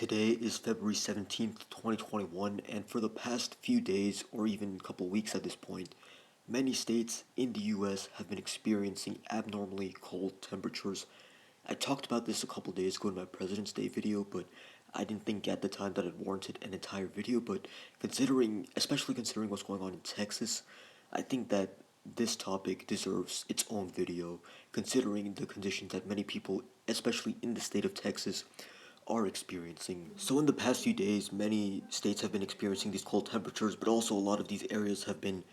Today is February 17th, 2021, and for the past few days, or even a couple weeks at this point, many states in the US have been experiencing abnormally cold temperatures. I talked about this a couple days ago in my President's Day video, but I didn't think at the time that it warranted an entire video. But especially considering what's going on in Texas, I think that this topic deserves its own video, considering the conditions that many people, especially in the state of Texas, are experiencing. So in the past few days, many states have been experiencing these cold temperatures, but also a lot of these areas have been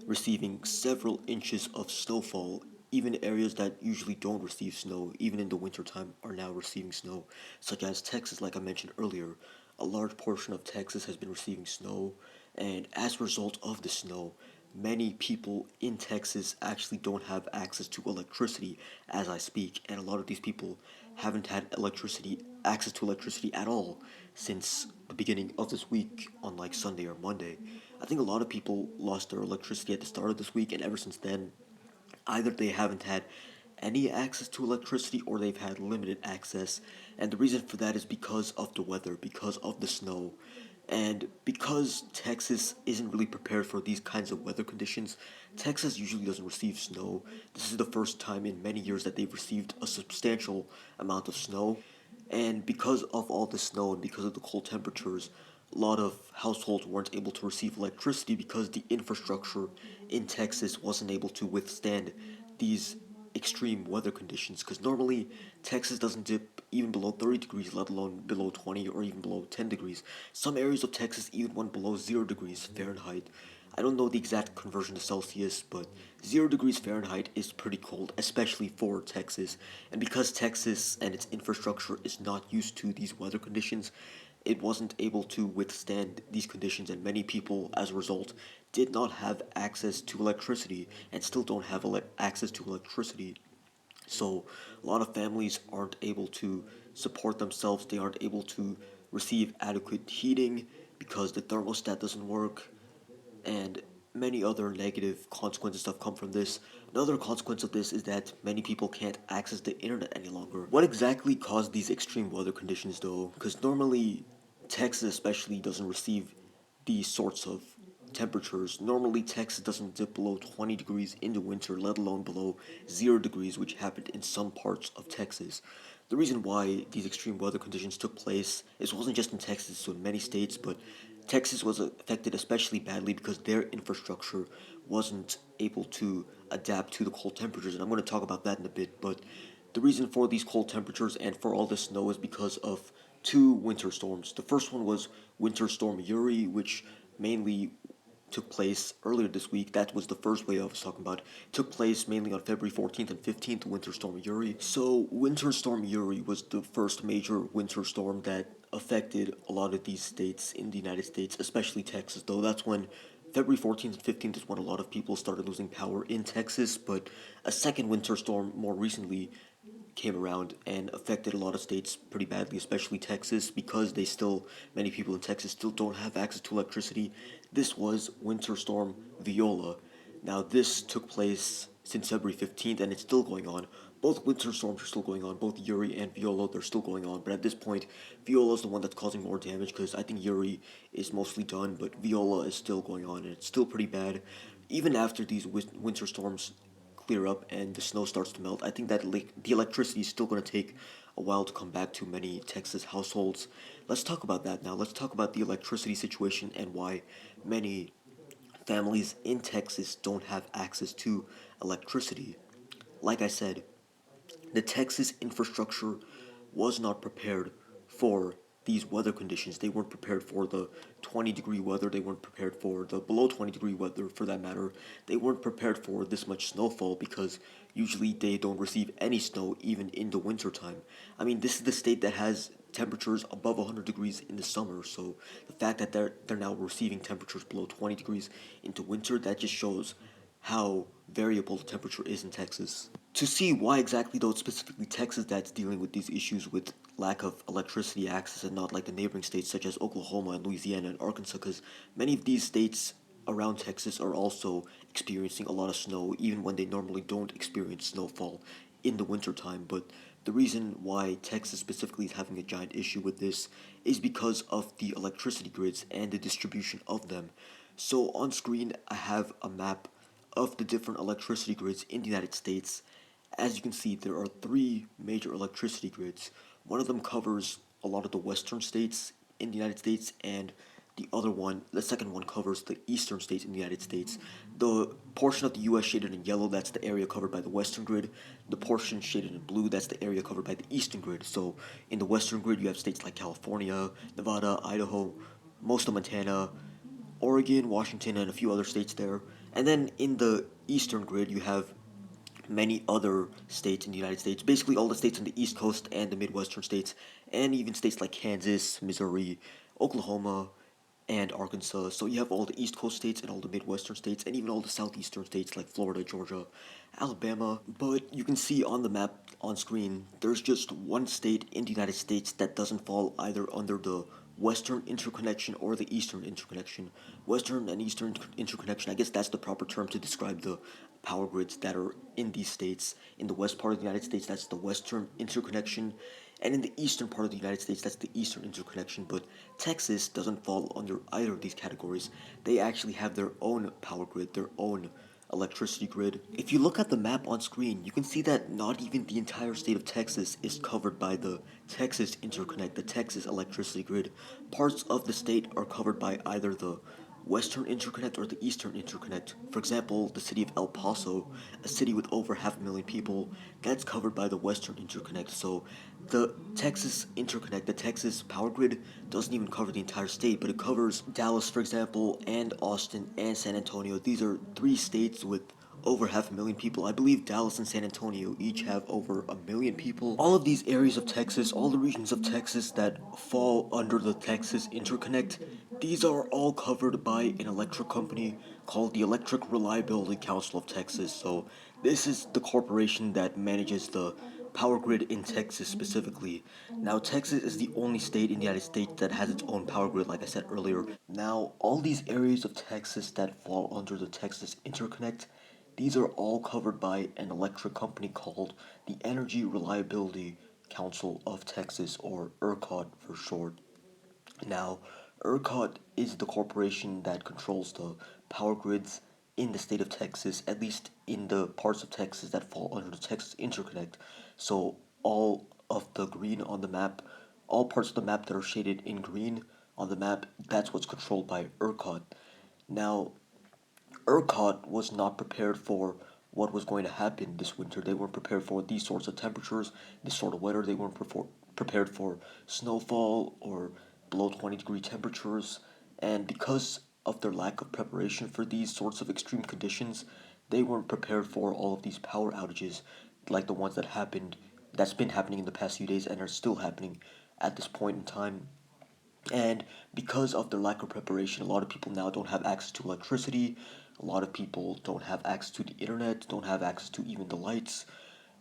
receiving several inches of snowfall. Even areas that usually don't receive snow, even in the wintertime, are now receiving snow, such as Texas, like I mentioned earlier. A large portion of Texas has been receiving snow, and as a result of the snow, many people in Texas actually don't have access to electricity as I speak, and a lot of these people haven't had access to electricity at all since the beginning of this week on like Sunday or Monday. I think a lot of people lost their electricity at the start of this week, and ever since then, either they haven't had any access to electricity or they've had limited access. And the reason for that is because of the weather, because of the snow. And because Texas isn't really prepared for these kinds of weather conditions, Texas usually doesn't receive snow. This is the first time in many years that they've received a substantial amount of snow. And because of all the snow and because of the cold temperatures, a lot of households weren't able to receive electricity because the infrastructure in Texas wasn't able to withstand these extreme weather conditions. Because normally Texas doesn't dip even below 30 degrees, let alone below 20 or even below 10 degrees. Some areas of Texas even went below 0 degrees Fahrenheit. I don't know the exact conversion to Celsius, but 0 degrees Fahrenheit is pretty cold, especially for Texas. And because Texas and its infrastructure is not used to these weather conditions, it wasn't able to withstand these conditions, and many people, as a result, did not have access to electricity and still don't have access to electricity. So, a lot of families aren't able to support themselves, they aren't able to receive adequate heating because the thermostat doesn't work, and many other negative consequences have come from this. Another consequence of this is that many people can't access the internet any longer. What exactly caused these extreme weather conditions though? Because normally, Texas especially doesn't receive these sorts of temperatures. Normally, Texas doesn't dip below 20 degrees in the winter, let alone below 0 degrees, which happened in some parts of Texas. The reason why these extreme weather conditions took place, it wasn't just in Texas, so in many states, but Texas was affected especially badly because their infrastructure wasn't able to adapt to the cold temperatures, and I'm going to talk about that in a bit. But the reason for these cold temperatures and for all this snow is because of two winter storms. The first one was Winter Storm Uri, which mainly took place earlier this week. That was the first wave I was talking about. It took place mainly on February 14th and 15th, Winter Storm Uri. So, Winter Storm Uri was the first major winter storm that affected a lot of these states in the United States, especially Texas, though that's when February 14th and 15th is when a lot of people started losing power in Texas. But a second winter storm more recently came around and affected a lot of states pretty badly, especially Texas, because many people in Texas still don't have access to electricity. This was Winter Storm Viola. Now, this took place since February 15th and it's still going on. Both winter storms are still going on, both Uri and Viola, they're still going on, but at this point, Viola is the one that's causing more damage because I think Uri is mostly done, but Viola is still going on and it's still pretty bad. Even after these winter storms clear up and the snow starts to melt, I think that the electricity is still going to take a while to come back to many Texas households. Let's talk about that now. Let's talk about the electricity situation and why many families in Texas don't have access to electricity. Like I said, the Texas infrastructure was not prepared for these weather conditions. They weren't prepared for the 20-degree weather. They weren't prepared for the below 20-degree weather, for that matter. They weren't prepared for this much snowfall because usually they don't receive any snow even in the wintertime. I mean, this is the state that has temperatures above 100 degrees in the summer, so the fact that they're now receiving temperatures below 20 degrees into winter, that just shows how variable the temperature is in Texas. To see why exactly, though, it's specifically Texas that's dealing with these issues with lack of electricity access and not like the neighboring states such as Oklahoma and Louisiana and Arkansas, because many of these states around Texas are also experiencing a lot of snow, even when they normally don't experience snowfall in the wintertime. But The reason why Texas specifically is having a giant issue with this is because of the electricity grids and the distribution of them. So on screen, I have a map of the different electricity grids in the United States. As you can see, there are three major electricity grids. One of them covers a lot of the western states in the United States, and the second one covers the eastern states in the United States. The portion of the US shaded in yellow, that's the area covered by the western grid. The portion shaded in blue, that's the area covered by the eastern grid. So in the western grid, you have states like California, Nevada, Idaho, most of Montana, Oregon, Washington, and a few other states there. And then in the eastern grid, you have many other states in the United States, basically all the states on the East Coast and the Midwestern states, and even states like Kansas, Missouri, Oklahoma, and Arkansas. So you have all the East Coast states and all the Midwestern states, and even all the Southeastern states like Florida, Georgia, Alabama. But you can see on the map on screen, there's just one state in the United States that doesn't fall either under the Western interconnection or the Eastern interconnection. Western and Eastern interconnection, I guess that's the proper term to describe the power grids that are in these states. In the west part of the United States, that's the Western interconnection, and in the eastern part of the United States, that's the Eastern interconnection. But Texas doesn't fall under either of these categories. They actually have their own power grid, their own electricity grid. If you look at the map on screen, you can see that not even the entire state of Texas is covered by the Texas interconnect, the Texas electricity grid. Parts of the state are covered by either the Western Interconnect or the Eastern Interconnect. For example, the city of El Paso, a city with over 500,000 people, that's covered by the Western Interconnect. So the Texas Interconnect, the Texas power grid, doesn't even cover the entire state, but it covers Dallas, for example, and Austin and San Antonio. These are three states with over 500,000 people. I believe Dallas and San Antonio each have over 1 million people. All of these areas of Texas, all the regions of Texas that fall under the Texas Interconnect, these are all covered by an electric company called the Electric Reliability Council of Texas. So this is the corporation that manages the power grid in Texas specifically. Now, Texas is the only state in the United States that has its own power grid, like I said earlier. Now, all these areas of Texas that fall under the Texas Interconnect, these are all covered by an electric company called the Energy Reliability Council of Texas, or ERCOT for short. Now, ERCOT is the corporation that controls the power grids in the state of Texas, at least in the parts of Texas that fall under the Texas Interconnect. So, all of the green on the map, all parts of the map that are shaded in green on the map, that's what's controlled by ERCOT. Now, ERCOT was not prepared for what was going to happen this winter. They weren't prepared for these sorts of temperatures, this sort of weather. They weren't prepared for snowfall or below 20-degree temperatures. And because of their lack of preparation for these sorts of extreme conditions, they weren't prepared for all of these power outages like the ones that's been happening in the past few days and are still happening at this point in time. And because of their lack of preparation, a lot of people now don't have access to electricity. A lot of people don't have access to the internet, don't have access to even the lights.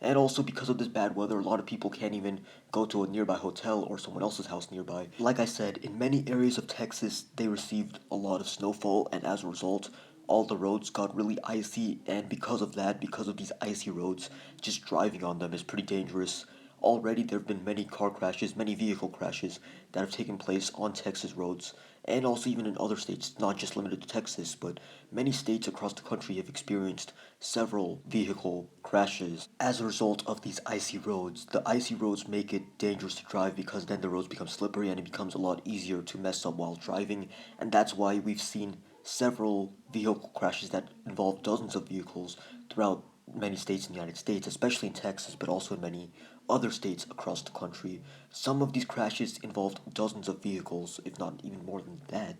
And also because of this bad weather, a lot of people can't even go to a nearby hotel or someone else's house nearby. Like I said, in many areas of Texas, they received a lot of snowfall, and as a result, all the roads got really icy, and because of that, because of these icy roads, just driving on them is pretty dangerous. Already, there have been many car crashes, many vehicle crashes that have taken place on Texas roads, and also even in other states, not just limited to Texas, but many states across the country have experienced several vehicle crashes as a result of these icy roads. The icy roads make it dangerous to drive because then the roads become slippery and it becomes a lot easier to mess up while driving, and that's why we've seen several vehicle crashes that involve dozens of vehicles throughout many states in the United States, especially in Texas, but also in many other states across the country. Some of these crashes involved dozens of vehicles, if not even more than that.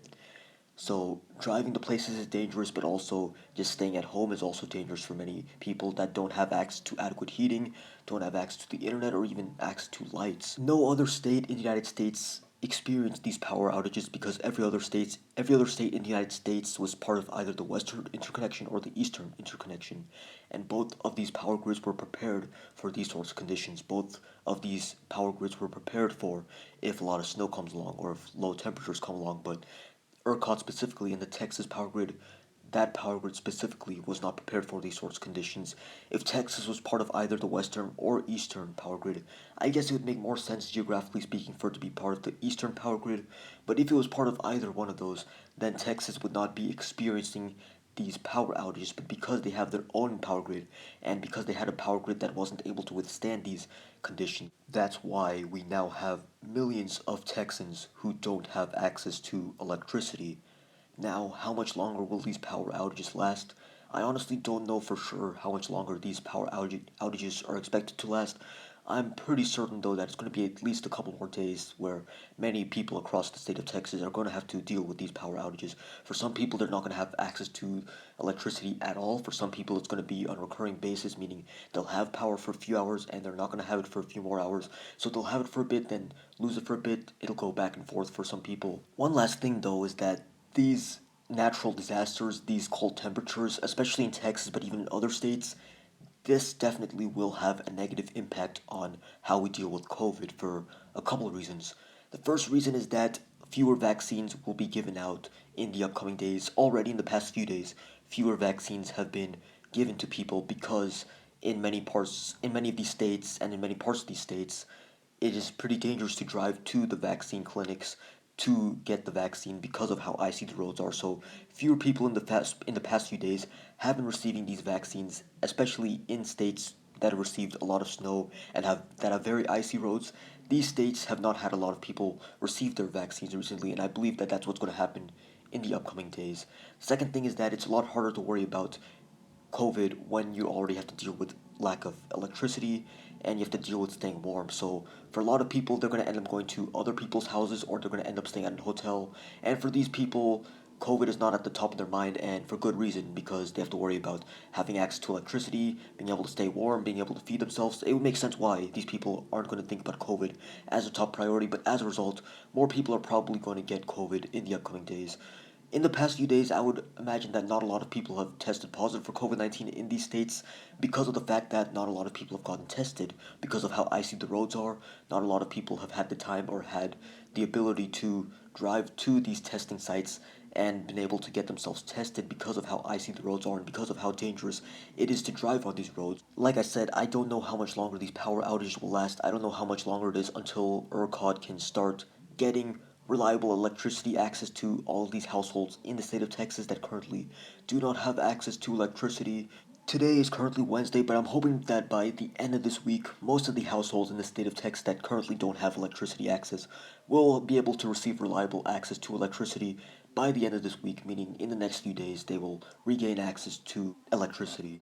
So, driving to places is dangerous, but also just staying at home is also dangerous for many people that don't have access to adequate heating, don't have access to the internet, or even access to lights. No other state in the United States experienced these power outages because every other state in the United States was part of either the Western interconnection or the Eastern interconnection, and both of these power grids were prepared for these sorts of conditions. Both of these power grids were prepared for if a lot of snow comes along or if low temperatures come along, but ERCOT specifically in the Texas power grid, that power grid specifically was not prepared for these sorts of conditions. If Texas was part of either the western or eastern power grid, I guess it would make more sense geographically speaking for it to be part of the eastern power grid. But if it was part of either one of those, then Texas would not be experiencing these power outages, but because they have their own power grid and because they had a power grid that wasn't able to withstand these conditions, that's why we now have millions of Texans who don't have access to electricity. Now, how much longer will these power outages last? I honestly don't know for sure how much longer these outages are expected to last. I'm pretty certain, though, that it's going to be at least a couple more days where many people across the state of Texas are going to have to deal with these power outages. For some people, they're not going to have access to electricity at all. For some people, it's going to be on a recurring basis, meaning they'll have power for a few hours and they're not going to have it for a few more hours. So they'll have it for a bit, then lose it for a bit. It'll go back and forth for some people. One last thing, though, is that these natural disasters, these cold temperatures, especially in Texas, but even in other states, this definitely will have a negative impact on how we deal with COVID for a couple of reasons. The first reason is that fewer vaccines will be given out in the upcoming days. Already in the past few days, fewer vaccines have been given to people because in many of these states and in many parts of these states, it is pretty dangerous to drive to the vaccine clinics to get the vaccine because of how icy the roads are. So fewer people in the past few days have been receiving these vaccines, especially in states that have received a lot of snow and have very icy roads. These states have not had a lot of people receive their vaccines recently, and I believe that that's what's going to happen in the upcoming days. Second thing is that it's a lot harder to worry about COVID when you already have to deal with lack of electricity and you have to deal with staying warm. So for a lot of people, they're going to end up going to other people's houses or they're going to end up staying at a hotel. And for these people, COVID is not at the top of their mind, and for good reason, because they have to worry about having access to electricity, being able to stay warm, being able to feed themselves. It would make sense why these people aren't going to think about COVID as a top priority, but as a result, more people are probably going to get COVID in the upcoming days. In the past few days, I would imagine that not a lot of people have tested positive for COVID 19 in these states because of the fact that not a lot of people have gotten tested because of how icy the roads are. Not a lot of people have had the time or had the ability to drive to these testing sites and been able to get themselves tested because of how icy the roads are and because of how dangerous it is to drive on these roads. Like I said, I don't know how much longer these power outages will last. I don't know how much longer it is until ERCOT can start getting reliable electricity access to all of these households in the state of Texas that currently do not have access to electricity. Today is currently Wednesday, but I'm hoping that by the end of this week, most of the households in the state of Texas that currently don't have electricity access will be able to receive reliable access to electricity by the end of this week, meaning in the next few days they will regain access to electricity.